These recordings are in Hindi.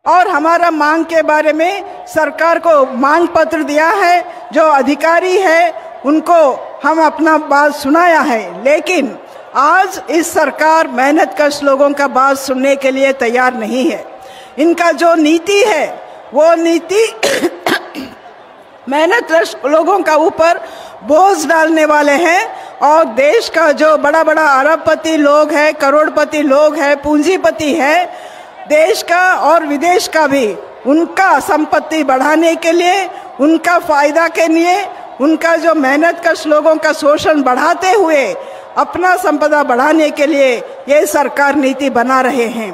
और हमारा मांग के बारे में सरकार को मांग पत्र दिया है। जो अधिकारी है उनको हम अपना बात सुनाया है, लेकिन आज इस सरकार मेहनतकश लोगों का बात सुनने के लिए तैयार नहीं है। इनका जो नीति है वो नीति मेहनतकश लोगों का ऊपर बोझ डालने वाले हैं और देश का जो बड़ा बड़ा अरबपति लोग हैं, करोड़पति लोग हैं, पूंजीपति है, देश का और विदेश का भी, उनका संपत्ति बढ़ाने के लिए, उनका फायदा के लिए, उनका जो मेहनतकश लोगों का शोषण बढ़ाते हुए अपना संपदा बढ़ाने के लिए ये सरकार नीति बना रहे हैं।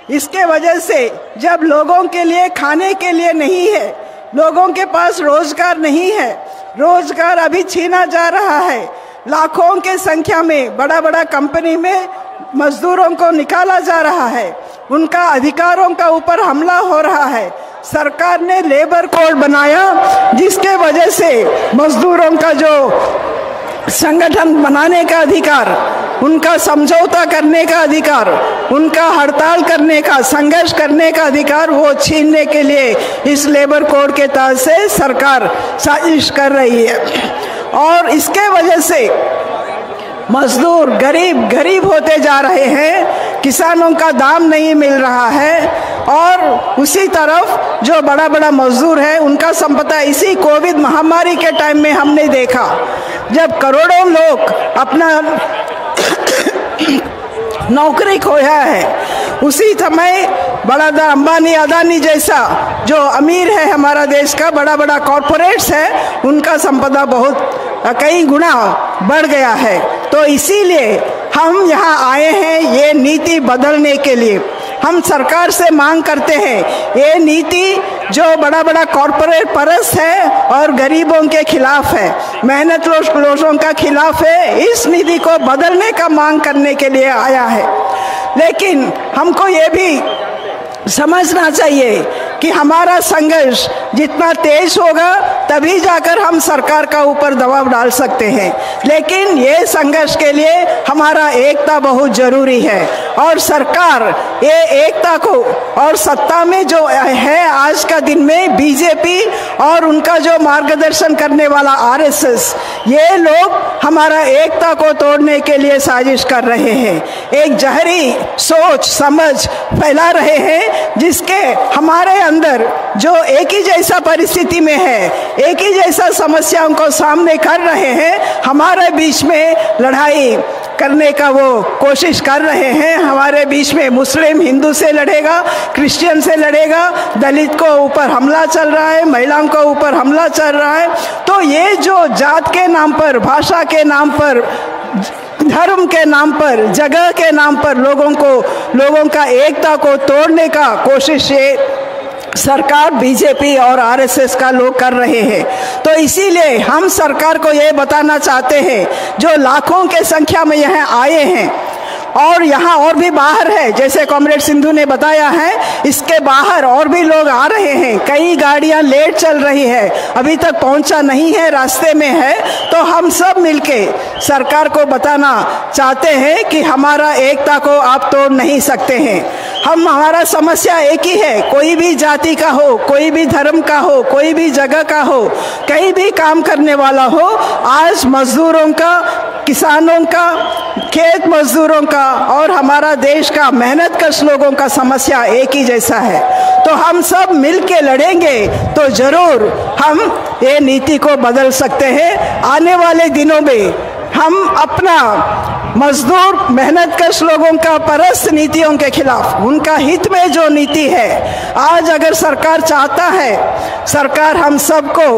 इसके वजह से जब लोगों के लिए खाने के लिए नहीं है, लोगों के पास रोजगार नहीं है, रोजगार अभी छीना जा रहा है, लाखों के संख्या में बड़ा बड़ा कंपनी में मजदूरों को निकाला जा रहा है, उनका अधिकारों का ऊपर हमला हो रहा है। सरकार ने लेबर कोड बनाया जिसके वजह से मजदूरों का जो संगठन बनाने का अधिकार, उनका समझौता करने का अधिकार, उनका हड़ताल करने का, संघर्ष करने का अधिकार वो छीनने के लिए इस लेबर कोड के तहत से सरकार साजिश कर रही है। और इसके वजह से मजदूर गरीब होते जा रहे हैं, किसानों का दाम नहीं मिल रहा है और उसी तरफ जो बड़ा बड़ा मजदूर है उनका संपदा इसी कोविड महामारी के टाइम में हमने देखा, जब करोड़ों लोग अपना नौकरी खोया है, उसी समय बड़ा अंबानी अदानी जैसा जो अमीर है हमारा देश का, बड़ा बड़ा कॉरपोरेट्स है, उनका संपदा बहुत कई गुना बढ़ गया है। तो इसीलिए हम यहाँ आए हैं ये नीति बदलने के लिए। हम सरकार से मांग करते हैं ये नीति जो बड़ा बड़ा कॉरपोरेट परस्त है और गरीबों के खिलाफ है, मेहनत लोगों का खिलाफ है, इस नीति को बदलने का मांग करने के लिए आया है। लेकिन हमको ये भी समझना चाहिए कि हमारा संघर्ष जितना तेज होगा तभी जाकर हम सरकार का ऊपर दबाव डाल सकते हैं। लेकिन ये संघर्ष के लिए हमारा एकता बहुत जरूरी है और सरकार ये एकता को और सत्ता में जो है आज का दिन में बीजेपी और उनका जो मार्गदर्शन करने वाला आरएसएस, ये लोग हमारा एकता को तोड़ने के लिए साजिश कर रहे हैं। एक जहरी सोच समझ फैला रहे हैं जिसके हमारे अंदर जो एक ही जैसा परिस्थिति में है, एक ही जैसा समस्याओं को सामने कर रहे हैं, हमारे बीच में लड़ाई करने का वो कोशिश कर रहे हैं। हमारे बीच में मुस्लिम हिंदू से लड़ेगा, क्रिश्चियन से लड़ेगा, दलित को ऊपर हमला चल रहा है, महिलाओं को ऊपर हमला चल रहा है। तो ये जो जात के नाम पर, भाषा के नाम पर, धर्म के नाम पर, जगह के नाम पर लोगों का एकता को तोड़ने का कोशिश ये सरकार बीजेपी और आरएसएस का लोग कर रहे हैं। तो इसीलिए हम सरकार को ये बताना चाहते हैं, जो लाखों के संख्या में यहाँ आए हैं और यहाँ और भी बाहर है, जैसे कॉमरेड सिंधु ने बताया है, इसके बाहर और भी लोग आ रहे हैं, कई गाड़ियाँ लेट चल रही है, अभी तक पहुँचा नहीं है, रास्ते में है। तो हम सब मिलके सरकार को बताना चाहते हैं कि हमारा एकता को आप तोड़ नहीं सकते हैं। हमारा समस्या एक ही है, कोई भी जाति का हो, कोई भी धर्म का हो, कोई भी जगह का हो, कहीं भी काम करने वाला हो, आज मजदूरों का, किसानों का, खेत मजदूरों का और हमारा देश का मेहनतकश लोगों का समस्या एक ही जैसा है। तो हम सब मिलके लड़ेंगे तो जरूर हम ये नीति को बदल सकते हैं। आने वाले दिनों में हम अपना मजदूर मेहनतकश लोगों का परस्त नीतियों के खिलाफ, उनका हित में जो नीति है, आज अगर सरकार चाहता है, सरकार हम सबको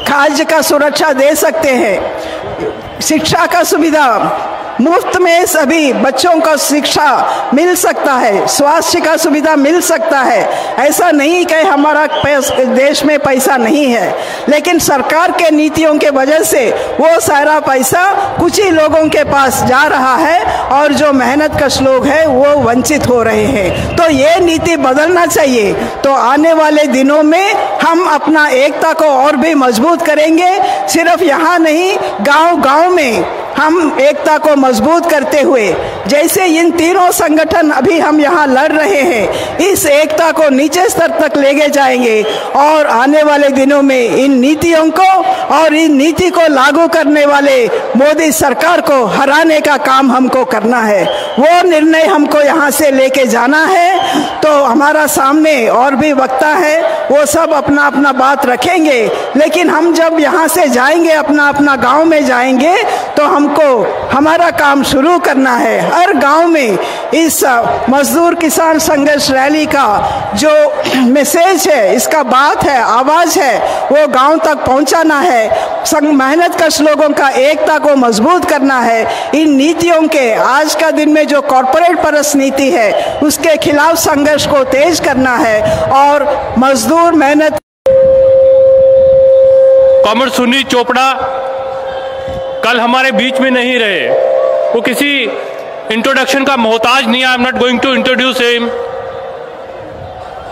खाद्य का सुरक्षा दे सकते हैं, शिक्षा का सुविधा मुफ्त में सभी बच्चों को शिक्षा मिल सकता है, स्वास्थ्य का सुविधा मिल सकता है। ऐसा नहीं कि हमारा देश में पैसा नहीं है, लेकिन सरकार के नीतियों के वजह से वो सारा पैसा कुछ ही लोगों के पास जा रहा है और जो मेहनतकश लोग हैं वो वंचित हो रहे हैं। तो ये नीति बदलना चाहिए। तो आने वाले दिनों में हम अपना एकता को और भी मजबूत करेंगे। सिर्फ यहाँ नहीं, गांव-गांव में हम एकता को मजबूत करते हुए, जैसे इन तीनों संगठन अभी हम यहाँ लड़ रहे हैं, इस एकता को नीचे स्तर तक लेके जाएंगे और आने वाले दिनों में इन नीतियों को और इन नीति को लागू करने वाले मोदी सरकार को हराने का काम हमको करना है। वो निर्णय हमको यहाँ से लेके जाना है। तो हमारा सामने और भी वक्ता है, वो सब अपना अपना बात रखेंगे, लेकिन हम जब यहाँ से जाएंगे, अपना अपना गांव में जाएंगे, तो हमको हमारा काम शुरू करना है। हर गांव में इस मजदूर किसान संघर्ष रैली का जो मैसेज है, इसका बात है, आवाज़ है, वो गांव तक पहुंचाना है। मेहनत कश लोगों का एकता को मजबूत करना है। इन नीतियों के, आज का दिन में जो कॉरपोरेट परस्त नीति है, उसके खिलाफ संघर्ष को तेज करना है और मजदूर मेहनत। कॉमरेड सुनील चोपड़ा कल हमारे बीच में नहीं रहे। वो किसी इंट्रोडक्शन का मोहताज नहीं है। I am not going to introduce him.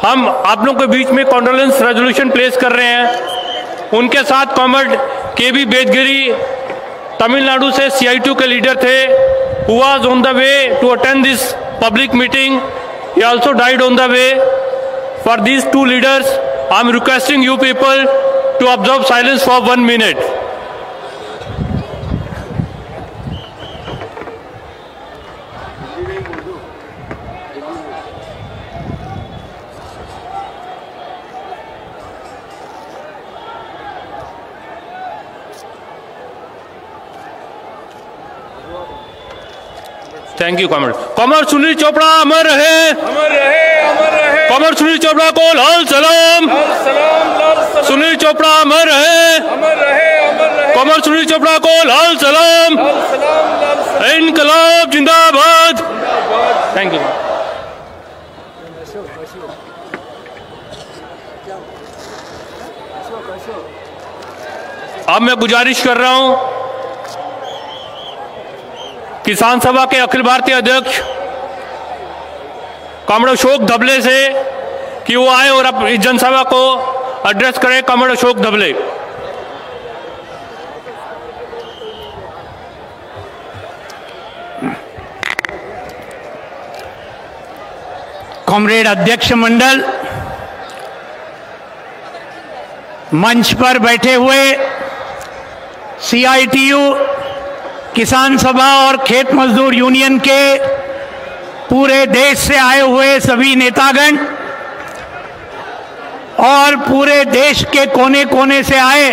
हम आप लोगों के बीच में कॉन्डोलेंस रेजोल्यूशन प्लेस कर रहे हैं। उनके साथ कॉमरेड केबी बेदगिरी तमिलनाडु से CI2 के लीडर थे, who was on the way to attend this public meeting. He also died on the way. For these two leaders, I am requesting you people to observe silence for 1 minute. Thank you comrade. Comrade Sunil Chopra अमर रहे, अमर रहे, अमर रहे। कॉमरेड सुनील चोपड़ा को लाल सलाम, लाल सलाम, लाल सलाम। सुनील चोपड़ा अमर रहे, अमर रहे, अमर रहे। कॉमरेड सुनील चोपड़ा को लाल सलाम, लाल सलाम, लाल सलाम। इनकलाब जिंदाबाद। Thank you. अब मैं गुजारिश कर रहा हूं किसान सभा के अखिल भारतीय अध्यक्ष कॉमरेड अशोक धबले से कि वो आए और अब इस जनसभा को एड्रेस करें। कॉमरेड अशोक धबले। कॉमरेड अध्यक्ष मंडल, मंच पर बैठे हुए CITU किसान सभा और खेत मजदूर यूनियन के पूरे देश से आए हुए सभी नेतागण और पूरे देश के कोने कोने से आए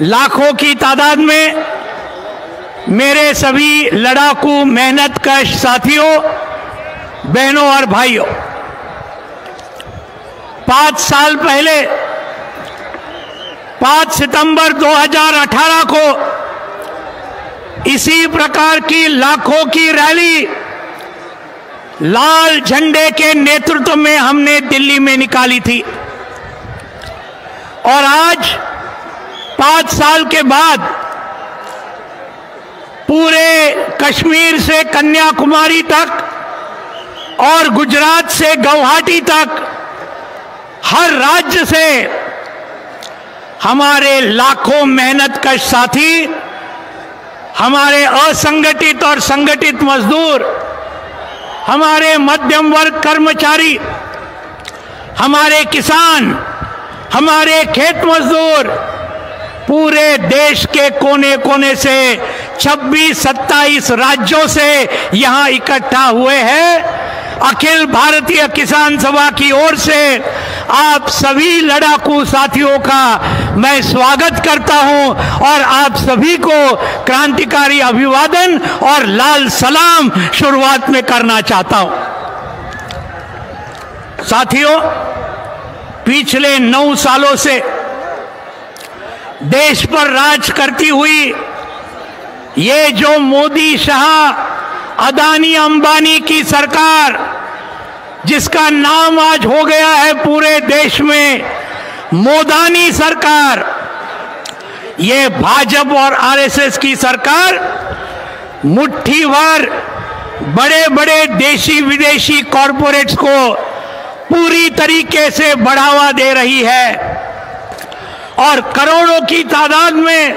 लाखों की तादाद में मेरे सभी लड़ाकू मेहनतकश साथियों, बहनों और भाइयों, 5 साल पहले 5 सितंबर 2018 को इसी प्रकार की लाखों की रैली लाल झंडे के नेतृत्व में हमने दिल्ली में निकाली थी। और आज 5 साल के बाद पूरे कश्मीर से कन्याकुमारी तक और गुजरात से गुवाहाटी तक हर राज्य से हमारे लाखों मेहनतकश साथी, हमारे असंगठित और संगठित मजदूर, हमारे मध्यम वर्ग कर्मचारी, हमारे किसान, हमारे खेत मजदूर पूरे देश के कोने कोने से 26-27 राज्यों से यहां इकट्ठा हुए हैं। अखिल भारतीय किसान सभा की ओर से आप सभी लड़ाकू साथियों का मैं स्वागत करता हूं और आप सभी को क्रांतिकारी अभिवादन और लाल सलाम शुरुआत में करना चाहता हूं। साथियों, पिछले 9 सालों से देश पर राज करती हुई ये जो मोदी शाह अदानी अंबानी की सरकार, जिसका नाम आज हो गया है पूरे देश में मोदानी सरकार, ये भाजपा और आरएसएस की सरकार मुट्ठी भर बड़े बड़े देशी विदेशी कॉरपोरेट्स को पूरी तरीके से बढ़ावा दे रही है और करोड़ों की तादाद में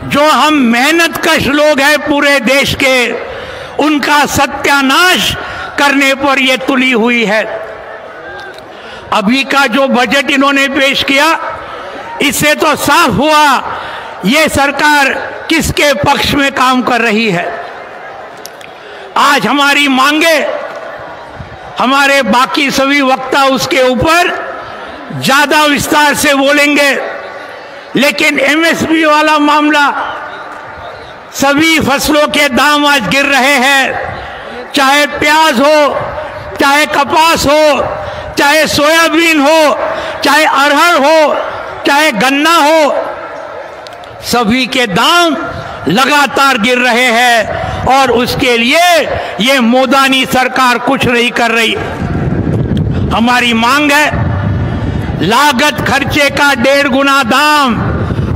जो हम मेहनतकश लोग हैं पूरे देश के, उनका सत्यानाश करने पर यह तुली हुई है। अभी का जो बजट इन्होंने पेश किया, इससे तो साफ हुआ ये सरकार किसके पक्ष में काम कर रही है। आज हमारी मांगे, हमारे बाकी सभी वक्ता उसके ऊपर ज्यादा विस्तार से बोलेंगे, लेकिन एमएसपी वाला मामला, सभी फसलों के दाम आज गिर रहे हैं, चाहे प्याज हो, चाहे कपास हो, चाहे सोयाबीन हो, चाहे अरहर हो, चाहे गन्ना हो, सभी के दाम लगातार गिर रहे हैं और उसके लिए ये मोदानी सरकार कुछ नहीं कर रही। हमारी मांग है लागत खर्चे का 1.5 गुना दाम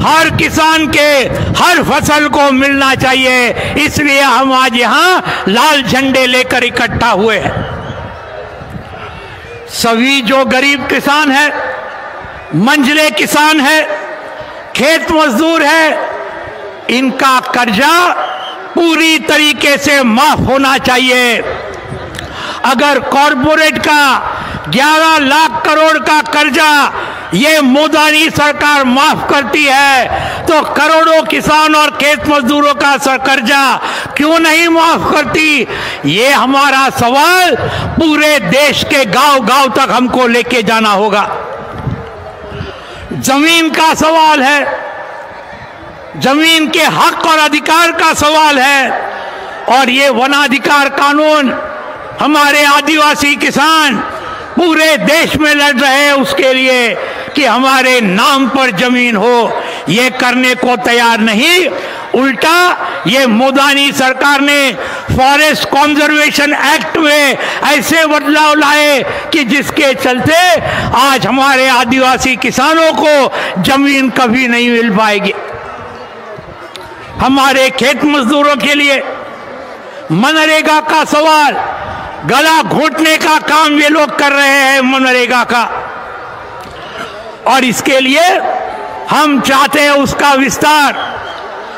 हर किसान के हर फसल को मिलना चाहिए। इसलिए हम आज यहां लाल झंडे लेकर इकट्ठा हुए हैं। सभी जो गरीब किसान है, मंझले किसान है, खेत मजदूर है, इनका कर्जा पूरी तरीके से माफ होना चाहिए। अगर कॉरपोरेट का 11 लाख करोड़ का कर्जा ये मोदानी सरकार माफ करती है, तो करोड़ों किसान और खेत मजदूरों का कर्जा क्यों नहीं माफ करती? ये हमारा सवाल पूरे देश के गांव-गांव तक हमको लेके जाना होगा। जमीन का सवाल है, जमीन के हक और अधिकार का सवाल है, और ये वनाधिकार कानून हमारे आदिवासी किसान पूरे देश में लड़ रहे हैं उसके लिए कि हमारे नाम पर जमीन हो। ये करने को तैयार नहीं, उल्टा ये मोदानी सरकार ने फॉरेस्ट कंजर्वेशन एक्ट में ऐसे बदलाव लाए कि जिसके चलते आज हमारे आदिवासी किसानों को जमीन कभी नहीं मिल पाएगी। हमारे खेत मजदूरों के लिए मनरेगा का सवाल, गला घोटने का काम ये लोग कर रहे हैं मनरेगा का, और इसके लिए हम चाहते हैं उसका विस्तार।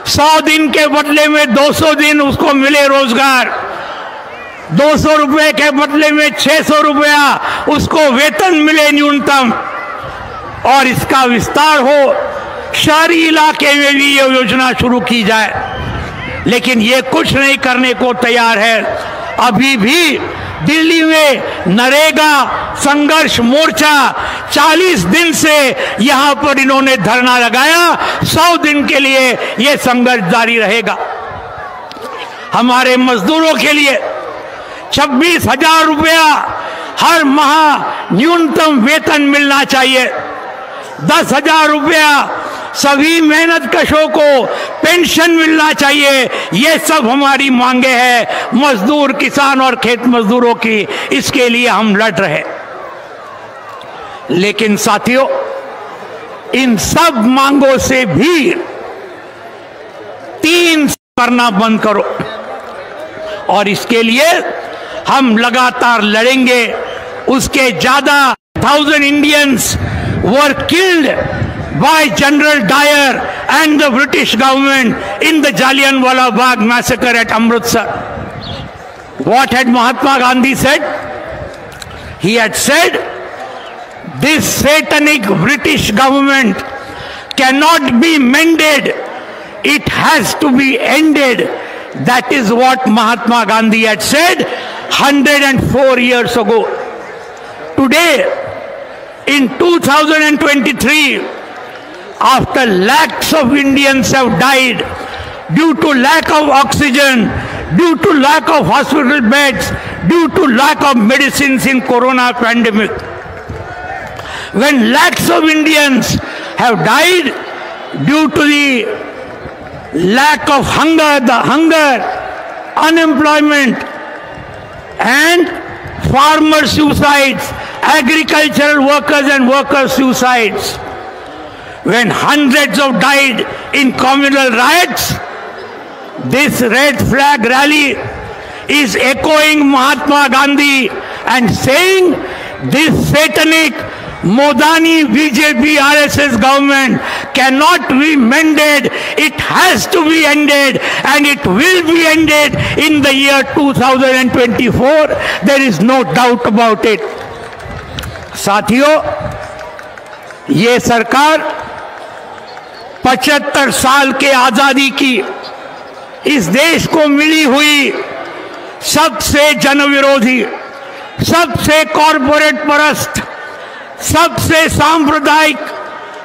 100 दिन के बदले में 200 दिन उसको मिले रोजगार, 200 रुपए के बदले में 600 रुपया उसको वेतन मिले न्यूनतम, और इसका विस्तार हो, शहरी इलाके में भी ये योजना शुरू की जाए। लेकिन ये कुछ नहीं करने को तैयार है। अभी भी दिल्ली में नरेगा संघर्ष मोर्चा 40 दिन से यहां पर इन्होंने धरना लगाया, 100 दिन के लिए यह संघर्ष जारी रहेगा। हमारे मजदूरों के लिए 26,000 रुपया हर माह न्यूनतम वेतन मिलना चाहिए, 10,000 रुपया सभी मेहनतकशों को पेंशन मिलना चाहिए। ये सब हमारी मांगे हैं मजदूर, किसान और खेत मजदूरों की। इसके लिए हम लड़ रहे। लेकिन साथियों, इन सब मांगों से भी 3 करना बंद करो, और इसके लिए हम लगातार लड़ेंगे। उसके ज्यादा 1000 Indians were killed by General Dyer and the British government in the Jallianwala Bagh massacre at Amritsar. What had Mahatma Gandhi said? He had said, this satanic British government cannot be mended, it has to be ended. That is what Mahatma Gandhi had said 104 years ago. Today, in 2023, after lakhs of Indians have died due to lack of oxygen, due to lack of hospital beds, due to lack of medicines in corona pandemic, when lakhs of Indians have died due to the lack of hunger, unemployment, and farmer suicides, agricultural workers and workers suicides, when hundreds of died in communal riots, this red flag rally is echoing Mahatma Gandhi and saying this satanic Modani BJP RSS government cannot be mended. It has to be ended, and it will be ended in the year 2024. There is no doubt about it. साथियों, ये सरकार 75 साल के आजादी की इस देश को मिली हुई सबसे जनविरोधी, सबसे कॉरपोरेट परस्त, सबसे सांप्रदायिक,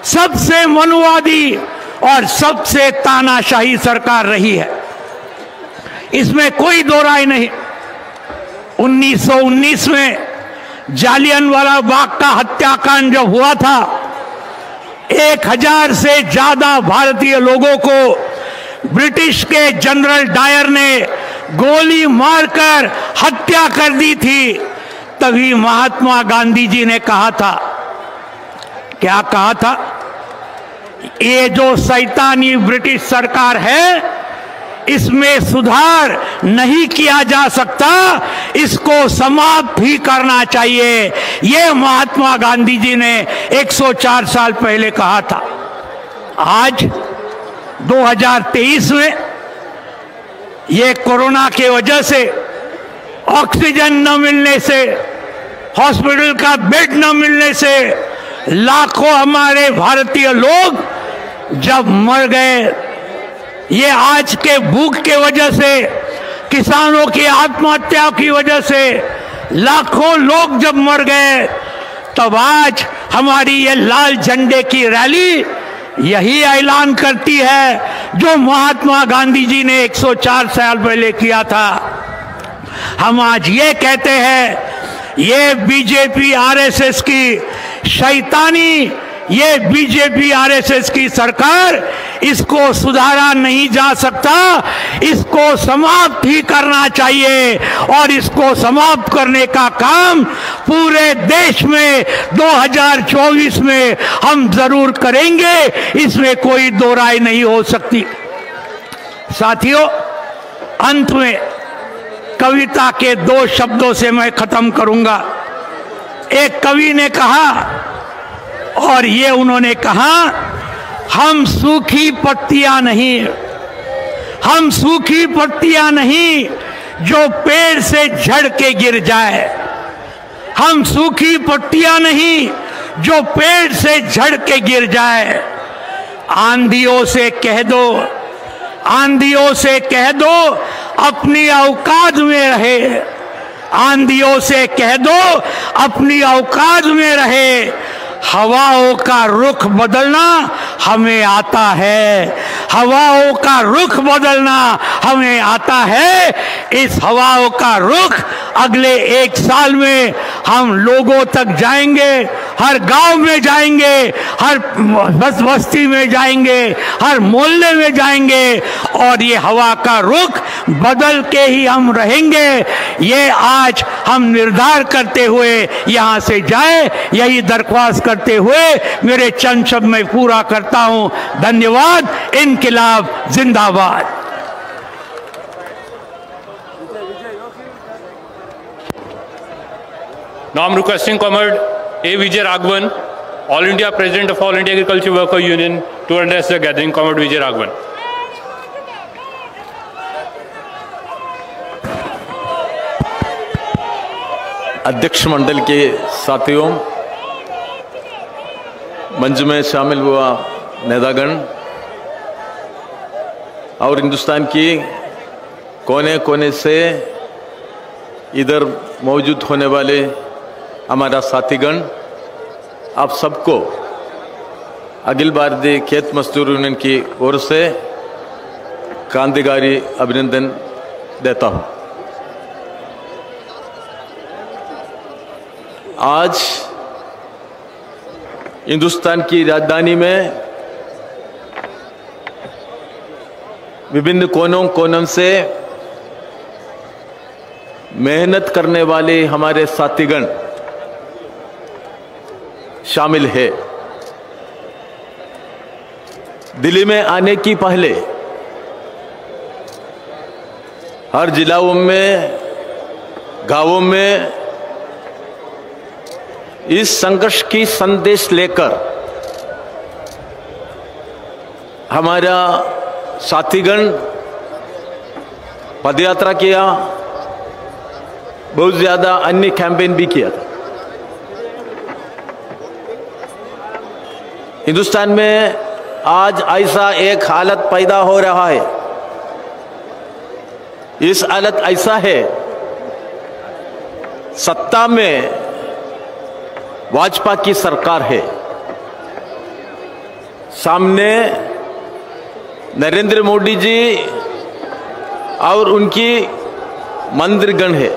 सबसे मनुवादी और सबसे तानाशाही सरकार रही है। इसमें कोई दो राय नहीं। 1919 में जालियनवाला बाग का हत्याकांड जब हुआ था, 1000 से ज्यादा भारतीय लोगों को ब्रिटिश के जनरल डायर ने गोली मारकर हत्या कर दी थी। तभी महात्मा गांधी जी ने कहा था, क्या कहा था? ये जो शैतानी ब्रिटिश सरकार है, इसमें सुधार नहीं किया जा सकता, इसको समाप्त भी करना चाहिए। ये महात्मा गांधी जी ने 104 साल पहले कहा था। आज 2023 में ये कोरोना के वजह से, ऑक्सीजन न मिलने से, हॉस्पिटल का बेड न मिलने से लाखों हमारे भारतीय लोग जब मर गए, ये आज के भूख के वजह से, किसानों की आत्महत्या की वजह से लाखों लोग जब मर गए, तब आज हमारी ये लाल झंडे की रैली यही ऐलान करती है जो महात्मा गांधी जी ने 104 साल पहले किया था। हम आज ये कहते हैं, ये बीजेपी आरएसएस की शैतानी, ये बीजेपी आरएसएस की सरकार, इसको सुधारा नहीं जा सकता, इसको समाप्त ही करना चाहिए। और इसको समाप्त करने का काम पूरे देश में 2024 में हम जरूर करेंगे, इसमें कोई दो राय नहीं हो सकती। साथियों, अंत में कविता के 2 शब्दों से मैं खत्म करूंगा। एक कवि ने कहा, और ये उन्होंने कहा, हम सूखी पत्तियां नहीं, हम सूखी पत्तियां नहीं जो पेड़ से झड़ के गिर जाए, हम सूखी पत्तियां नहीं जो पेड़ से झड़ के गिर जाए। आंधियों से कह दो, आंधियों से कह दो अपनी औकात में रहे, आंधियों से कह दो अपनी औकात में रहे। हवाओं का रुख बदलना हमें आता है, हवाओं का रुख बदलना हमें आता है। इस हवाओं का रुख अगले 1 साल में हम लोगों तक जाएंगे, हर गांव में जाएंगे, हर बस्ती में जाएंगे, हर मोहल्ले में जाएंगे, और ये हवा का रुख बदल के ही हम रहेंगे। ये आज हम निर्धार करते हुए यहाँ से जाए, यही दरख्वास्त करते हुए मेरे चंद शब्द में पूरा करता हूँ। धन्यवाद। इनकिलाब जिंदाबाद। Now I'm requesting Comrade A. Vijay Raghavan, All India President of All India Agriculture Worker Union, to address the gathering. Comrade Vijay Raghavan. अध्यक्ष मंडल के साथियों, मंच में शामिल हुआ नेतागण और हिंदुस्तान की कोने कोने से इधर मौजूद होने वाले हमारा साथीगण, आप सबको अखिल भारतीय खेत मजदूर यूनियन की ओर से क्रांतिकारी अभिनंदन देता हूं। आज हिंदुस्तान की राजधानी में विभिन्न कोनों कोनों से मेहनत करने वाले हमारे साथीगण शामिल है। दिल्ली में आने की पहले हर जिलों में, गांवों में इस संघर्ष की संदेश लेकर हमारा साथीगण पदयात्रा किया, बहुत ज्यादा अन्य कैंपेन भी किया था। हिंदुस्तान में आज ऐसा एक हालत पैदा हो रहा है, इस हालत ऐसा है, सत्ता में भाजपा की सरकार है, सामने नरेंद्र मोदी जी और उनकी मंत्रीगण है,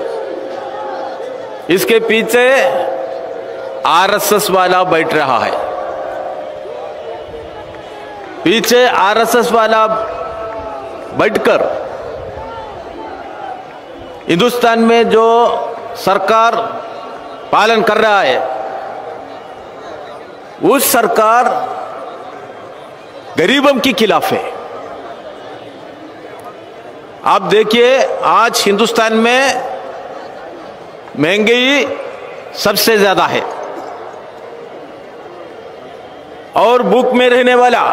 इसके पीछे आरएसएस वाला बैठ रहा है, पीछे आरएसएस वाला बैठकर हिंदुस्तान में जो सरकार पालन कर रहा है, उस सरकार गरीबों के खिलाफ है। आप देखिए, आज हिंदुस्तान में महंगाई सबसे ज्यादा है और भूख में रहने वाला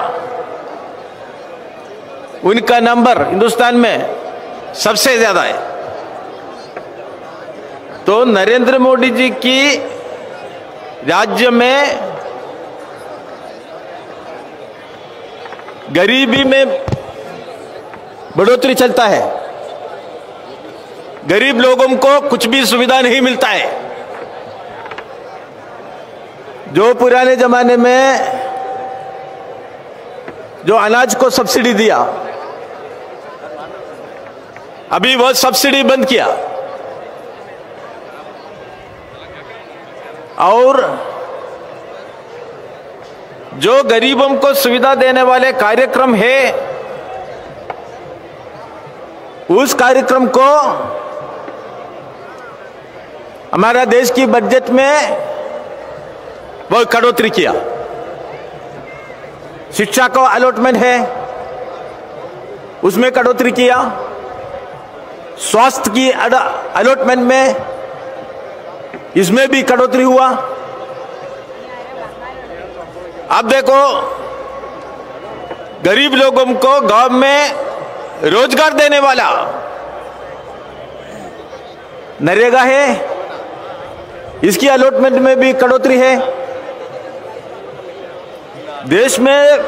उनका नंबर हिंदुस्तान में सबसे ज्यादा है। तो नरेंद्र मोदी जी की राज्य में गरीबी में बढ़ोतरी चलता है, गरीब लोगों को कुछ भी सुविधा नहीं मिलता है। जो पुराने जमाने में जो अनाज को सब्सिडी दिया, अभी वो सब्सिडी बंद किया और जो गरीबों को सुविधा देने वाले कार्यक्रम है, उस कार्यक्रम को हमारा देश की बजट में वो कटौती किया। शिक्षा को अलॉटमेंट है, उसमें कटौती किया। स्वास्थ्य की अलॉटमेंट में, इसमें भी कटौती हुआ। अब देखो, गरीब लोगों को गांव में रोजगार देने वाला नरेगा है, इसकी अलॉटमेंट में भी कटौती है। देश में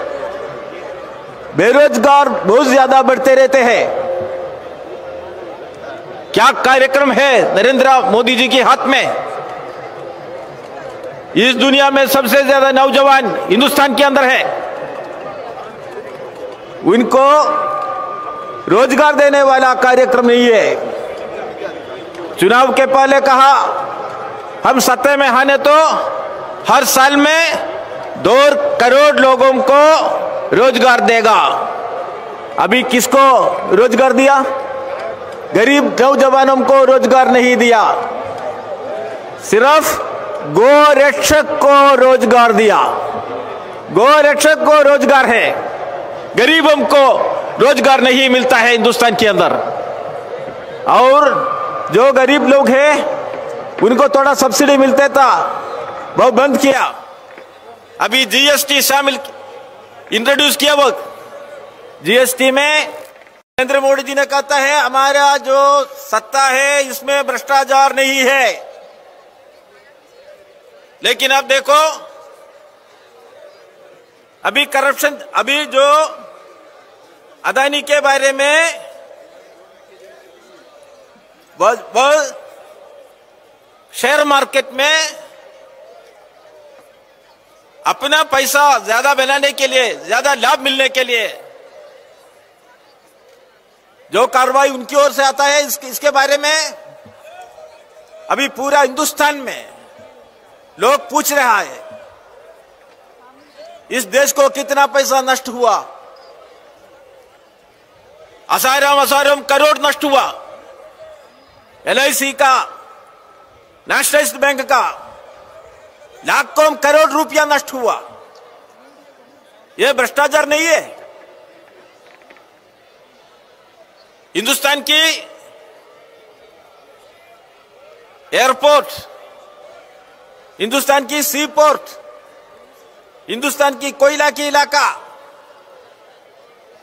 बेरोजगार बहुत ज्यादा बढ़ते रहते हैं। क्या कार्यक्रम है नरेंद्र मोदी जी के हाथ में? इस दुनिया में सबसे ज्यादा नौजवान हिंदुस्तान के अंदर है, उनको रोजगार देने वाला कार्यक्रम नहीं है। चुनाव के पहले कहा हम सत्ता में आने तो हर साल में 2 करोड़ लोगों को रोजगार देगा। अभी किसको रोजगार दिया? गरीब नौजवानों को रोजगार नहीं दिया, सिर्फ गोरक्षक को रोजगार दिया। गोरक्षक को रोजगार है, गरीबों को रोजगार नहीं मिलता है हिंदुस्तान के अंदर। और जो गरीब लोग हैं उनको थोड़ा सब्सिडी मिलता था, वो बंद किया। अभी जीएसटी शामिल इंट्रोड्यूस किया। वो जीएसटी में नरेंद्र मोदी जी ने कहता है हमारा जो सत्ता है इसमें भ्रष्टाचार नहीं है, लेकिन अब देखो अभी करप्शन, अभी जो अदानी के बारे में वह शेयर मार्केट में अपना पैसा ज्यादा बनाने के लिए, ज्यादा लाभ मिलने के लिए जो कार्रवाई उनकी ओर से आता है, इसके बारे में अभी पूरा हिंदुस्तान में लोग पूछ रहा है इस देश को कितना पैसा नष्ट हुआ। हजारों करोड़ नष्ट हुआ। LIC का, नेशनलाइज्ड बैंक का लाखों करोड़ रुपया नष्ट हुआ। यह भ्रष्टाचार नहीं है? हिंदुस्तान की एयरपोर्ट हिंदुस्तान की सी पोर्ट, हिंदुस्तान की कोयला की इलाका,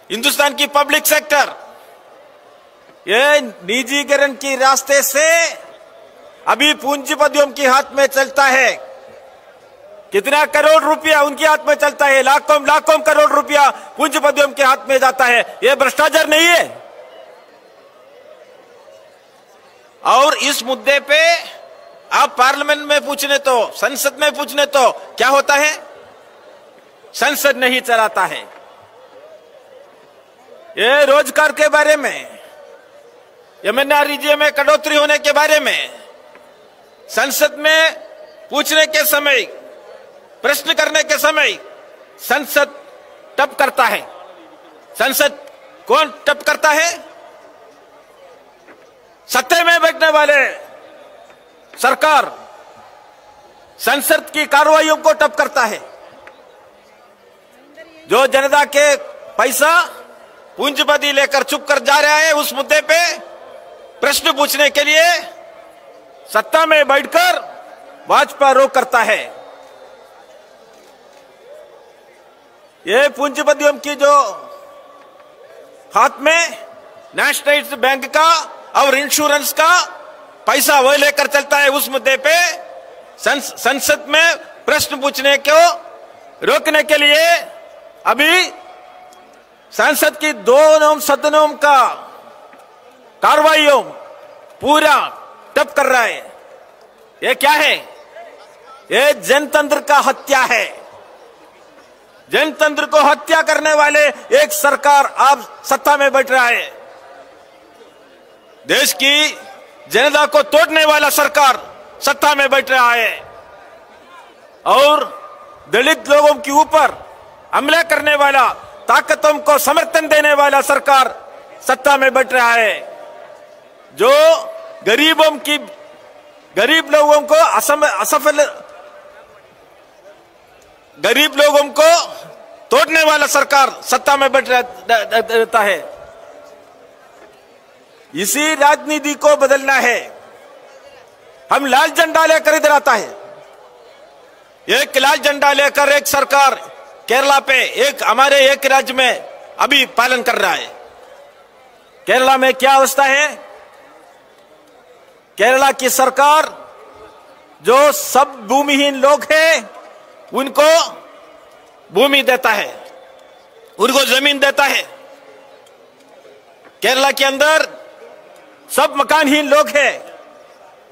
हिंदुस्तान की पब्लिक सेक्टर, ये निजीकरण के रास्ते से अभी पूंजीपतियों के हाथ में चलता है। कितना करोड़ रुपया उनके हाथ में चलता है, लाखों करोड़ रुपया पूंजीपतियों के हाथ में जाता है। ये भ्रष्टाचार नहीं है? और इस मुद्दे पे आप पार्लियामेंट में पूछने तो, संसद में पूछने तो क्या होता है? संसद नहीं चलाता है। ये रोजगार के बारे में, एमएनआरईजीए में कटौती होने के बारे में संसद में पूछने के समय, प्रश्न करने के समय संसद टप करता है। संसद कौन टप करता है? सत्ता में बैठने वाले सरकार संसद की कार्रवाइयों को टप करता है। जो जनता के पैसा पूंजीपति लेकर चुप कर जा रहा है, उस मुद्दे पे प्रश्न पूछने के लिए सत्ता में बैठकर भाजपा रोक करता है। ये पूंजीपतियों की जो हाथ में नेशनलाइज्ड बैंक का और इंश्योरेंस का पैसा वो लेकर चलता है, उस मुद्दे पे संसद में प्रश्न पूछने को रोकने के लिए अभी संसद की दोनों सदनों का कार्रवाइयों पूरा टप कर रहा है। ये क्या है? ये जनतंत्र का हत्या है। जनतंत्र को हत्या करने वाले एक सरकार आप सत्ता में बैठ रहा है। देश की जनता को तोड़ने वाला सरकार सत्ता में बैठ रहा है और दलित लोगों के ऊपर हमला करने वाला, ताकतों को समर्थन देने वाला सरकार सत्ता में बैठ रहा है। जो गरीब लोगों को असफल, गरीब लोगों को तोड़ने वाला सरकार सत्ता में बैठ रहता है। इसी राजनीति को बदलना है। हम लाल झंडा लेकर इधर आता है। एक लाल झंडा लेकर एक सरकार केरला पे, एक हमारे एक राज्य में अभी पालन कर रहा है। केरला में क्या अवस्था है? केरला की सरकार जो सब भूमिहीन लोग हैं उनको भूमि देता है, उनको जमीन देता है। केरला के अंदर सब मकानहीन लोग हैं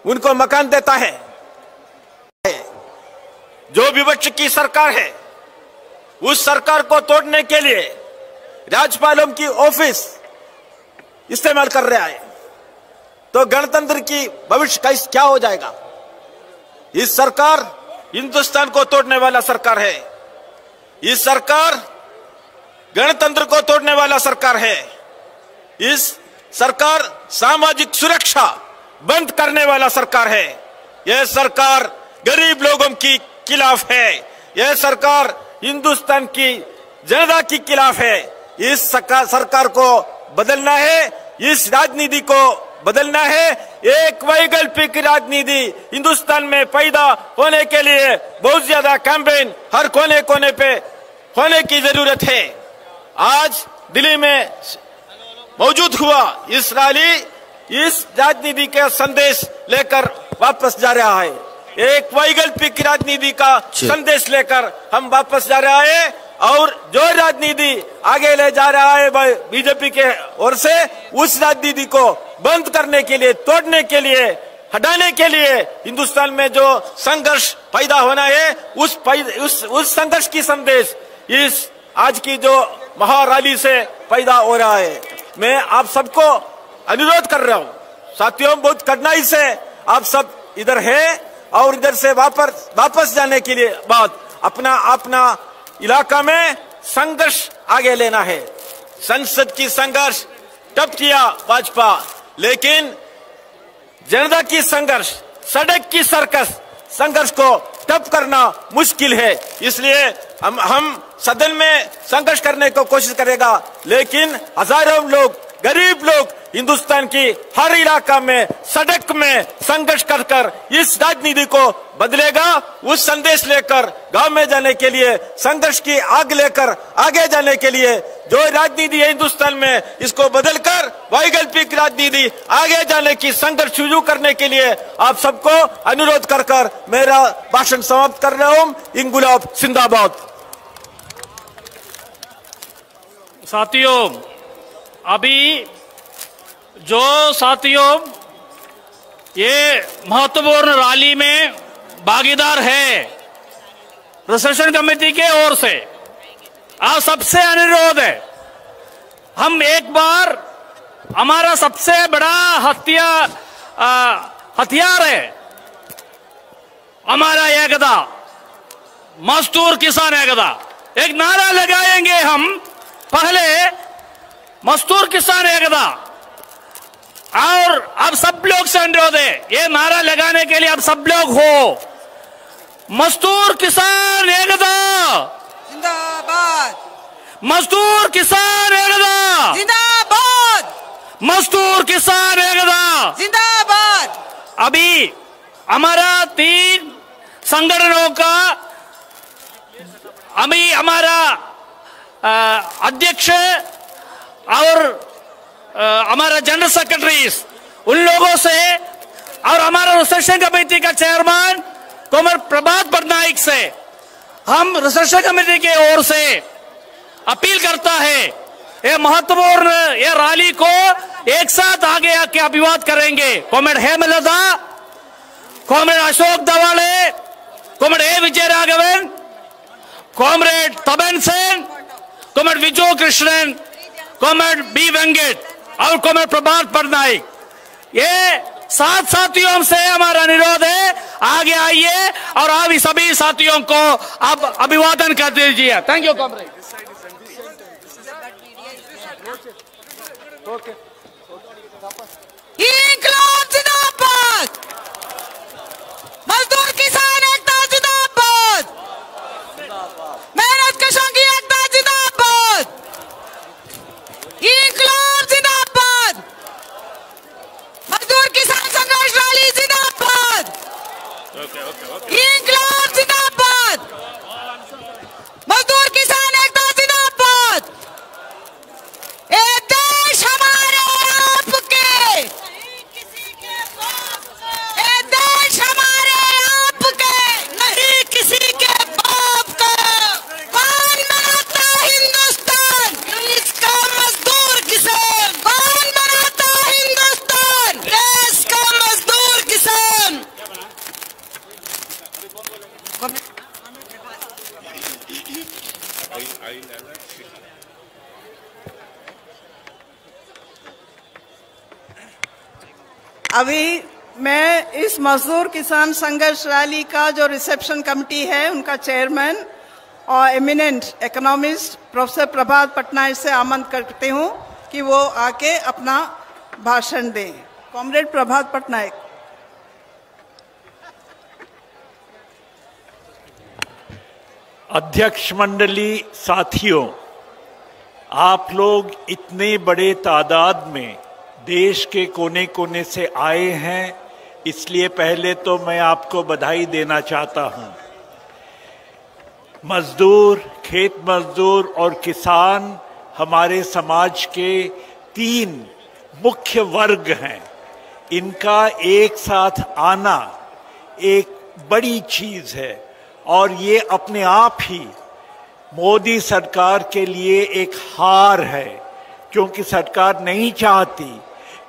उनको मकान देता है। जो विपक्ष की सरकार है उस सरकार को तोड़ने के लिए राज्यपालों की ऑफिस इस्तेमाल कर रहा है। तो गणतंत्र की भविष्य का क्या हो जाएगा? इस सरकार हिंदुस्तान को तोड़ने वाला सरकार है। इस सरकार गणतंत्र को तोड़ने वाला सरकार है। इस सरकार सामाजिक सुरक्षा बंद करने वाला सरकार है। यह सरकार गरीब लोगों की खिलाफ है। यह सरकार हिंदुस्तान की जनता के खिलाफ है। इस सरकार को बदलना है, इस राजनीति को बदलना है। एक वैकल्पिक राजनीति हिंदुस्तान में पैदा होने के लिए बहुत ज्यादा कैंपेन हर कोने कोने पे होने की जरूरत है। आज दिल्ली में मौजूद हुआ इस रैली इस राजनीति का संदेश लेकर वापस जा रहा है। एक वैकल्पिक राजनीति का संदेश लेकर हम वापस जा रहा है और जो राजनीति आगे ले जा रहा है बीजेपी के ओर से, उस राजनीति को बंद करने के लिए, तोड़ने के लिए, हटाने के लिए हिंदुस्तान में जो संघर्ष पैदा होना है उस संघर्ष की संदेश इस आज की जो महारैली से पैदा हो रहा है। मैं आप सबको अनुरोध कर रहा हूँ साथियों, बहुत कठिनाई से आप सब इधर है और इधर से वापस जाने के लिए बाद अपना इलाका में संघर्ष आगे लेना है। संसद की संघर्ष टप किया भाजपा, लेकिन जनता की संघर्ष, सड़क की संघर्ष को टप करना मुश्किल है। इसलिए हम सदन में संघर्ष करने को कोशिश करेगा, लेकिन हजारों लोग गरीब लोग हिंदुस्तान की हर इलाका में सड़क में संघर्ष कर कर इस राजनीति को बदलेगा। उस संदेश लेकर गांव में जाने के लिए, संघर्ष की आग लेकर आगे जाने के लिए जो राजनीति है हिंदुस्तान में, इसको बदलकर वैकल्पिक राजनीति आगे जाने की संघर्ष शुरू करने के लिए आप सबको अनुरोध कर कर मेरा भाषण समाप्त कर रहा हूं। इंकुलाब जिंदाबाद। साथियों, अभी जो साथियों ये महत्वपूर्ण रैली में भागीदार है रिसेप्शन कमेटी के ओर से, आप सबसे अनुरोध है, हम एक बार हमारा सबसे बड़ा हथियार है हमारा एकता, मजदूर किसान एकता। एक नारा लगाएंगे हम, पहले मजदूर किसान एकता, और अब सब लोग से अनुरोध है, ये नारा लगाने के लिए अब सब लोग हो। मजदूर किसान एकता जिंदाबाद, मजदूर किसान एकता जिंदाबाद, मजदूर किसान एकता जिंदाबाद। अभी हमारा 3 संगठनों का, अभी हमारा अध्यक्ष और हमारा जनरल सेक्रेटरी, उन लोगों से और हमारा रिसेप्शन कमेटी का चेयरमैन कॉमरेड प्रभात पटनायक से हम रिसेप्शन कमेटी के ओर से अपील करता है, ये महत्वपूर्ण ये रैली को एक साथ आगे आके अभिवादन करेंगे। Comrade Hemlata, comrade Ashok Dawale, comrade A Vijay Raghavan, comrade Tapan Sen, comrade Vijay Krishnan, comrade B Venkat और कॉमरेड प्रभात पटनायक, ये 7 साथियों से हमारा अनुरोध है, आगे आइए और आप सभी साथियों को अब अभिवादन कर दीजिए। Thank you comrade. इंकलाब जिंदाबाद, मजदूर किसान एकता जिंदाबाद, मेहनत कशों की एकता जिंदाबाद, इंकलाब जिंदाबाद, मजदूर किसान संघर्ष रैली जिंदाबाद, इंकलाब जिंदाबाद, मजदूर किसान एकता जिंदाबाद। ये देश हमारे आपके, ये देश हमारे आपके, नहीं किसी के बाप का। कौन बनाता हिंदुस्तान, देश का मजदूर किसान। कौन बनाता हिंदुस्तान, देश का मजदूर किसान। अभी मैं इस मजदूर किसान संघर्ष रैली का जो रिसेप्शन कमेटी है उनका चेयरमैन और एमिनेंट इकोनॉमिस्ट प्रोफेसर प्रभात पटनायक से आमंत्रित करती हूं कि वो आके अपना भाषण दें। कॉमरेड प्रभात पटनायक। अध्यक्ष मंडली, साथियों, आप लोग इतने बड़े तादाद में देश के कोने कोने से आए हैं, इसलिए पहले तो मैं आपको बधाई देना चाहता हूं। मजदूर, खेत मजदूर और किसान हमारे समाज के 3 मुख्य वर्ग हैं। इनका एक साथ आना एक बड़ी चीज है और ये अपने आप ही मोदी सरकार के लिए एक हार है, क्योंकि सरकार नहीं चाहती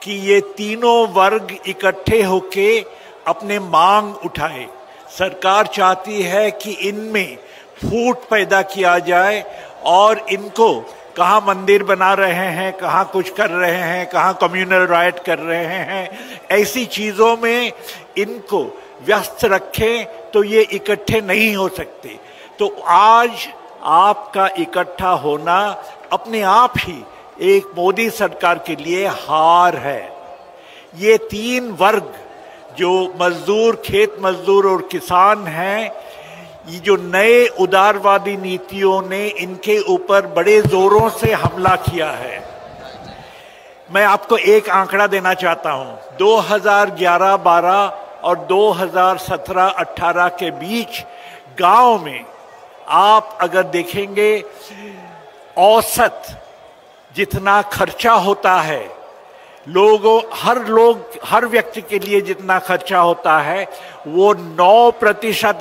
कि ये तीनों वर्ग इकट्ठे होके अपने मांग उठाए। सरकार चाहती है कि इनमें फूट पैदा किया जाए और इनको कहाँ मंदिर बना रहे हैं, कहाँ कुछ कर रहे हैं, कहाँ कम्युनल राइट कर रहे हैं, ऐसी चीजों में इनको व्यस्त रखें तो ये इकट्ठे नहीं हो सकते। तो आज आपका इकट्ठा होना अपने आप ही एक मोदी सरकार के लिए हार है। ये 3 वर्ग जो मजदूर, खेत मजदूर और किसान हैं, ये जो नए उदारवादी नीतियों ने इनके ऊपर बड़े जोरों से हमला किया है। मैं आपको एक आंकड़ा देना चाहता हूं। 2011-12 और 2017-18 के बीच गांव में आप अगर देखेंगे औसत जितना खर्चा होता है हर व्यक्ति के लिए जितना खर्चा होता है वो 9%